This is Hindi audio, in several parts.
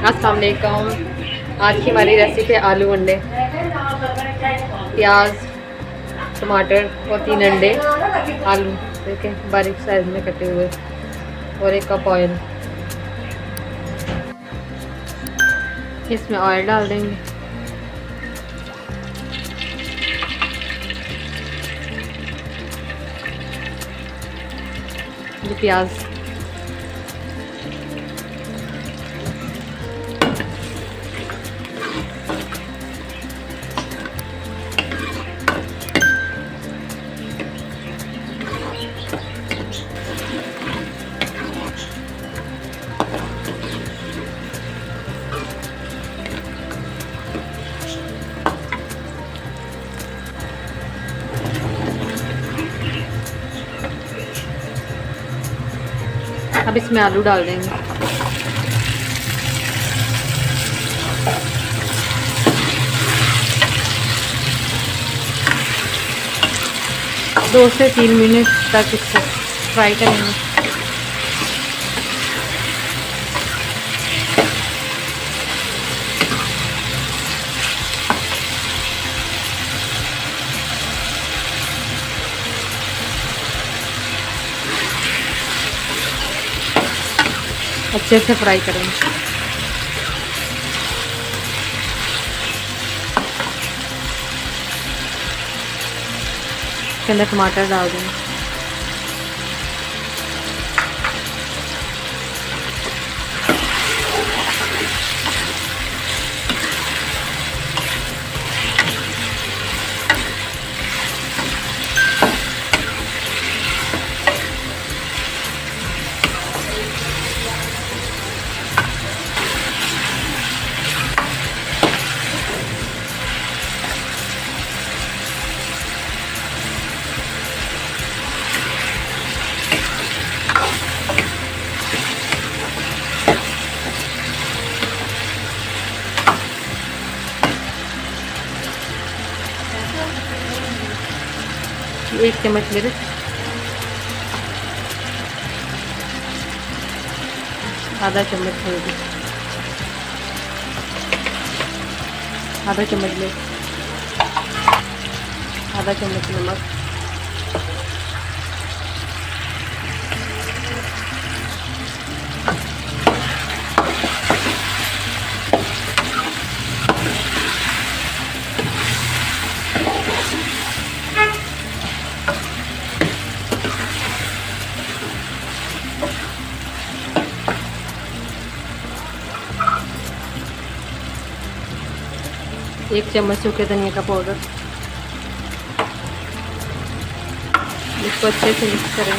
अस्सलाम वालेकुम। आज की हमारी रेसिपी आलू अंडे, प्याज, टमाटर और 3 अंडे, आलू देखें बारीक साइज में कटे हुए और 1 कप ऑयल। इसमें ऑयल डाल देंगे। ये प्याज, अब इसमें आलू डाल देंगे। दो से 3 मिनट तक इसको फ्राई करेंगे। अच्छे से फ्राई करेंगे। इसके अंदर टमाटर डाल देंगे। एक चम्मच मिर्च, आधा चम्मच हल्दी, आधा चम्मच मिर्च, आधा चम्मच नमक, एक चम्मच सूखे धनिया का पाउडर। इसको अच्छे से मिक्स करें।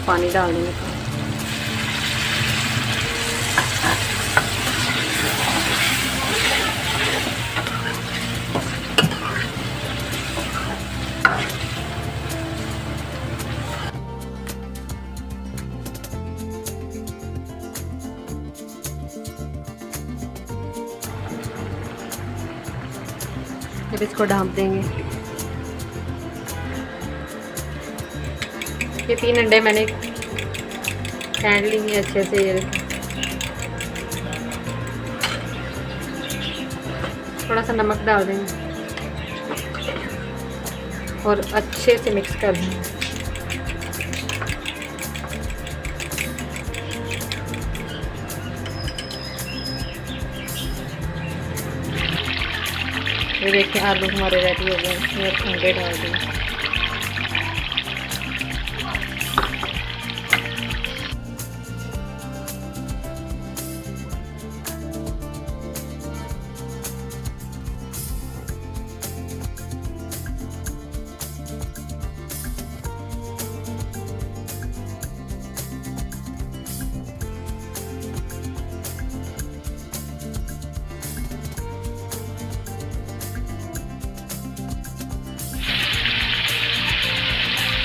पानी डाल देंगे। अब इसको ढाँप देंगे। ये 3 अंडे मैंने फेंट ली हैं अच्छे से। ये थोड़ा सा नमक डाल देंगे और अच्छे से मिक्स कर देंगे। ये देखिए आलू हमारे रेडी हो गए। इसमें अंडे डाल देंगे।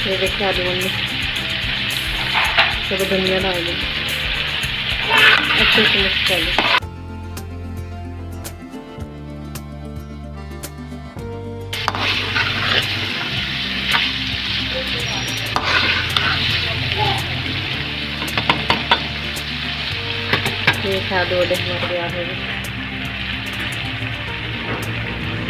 ये देखिए आलू में सब धनिया डाल दें, अच्छे से मिक्स कर लें। ये था 2 वडे हमारे तैयार हो गए।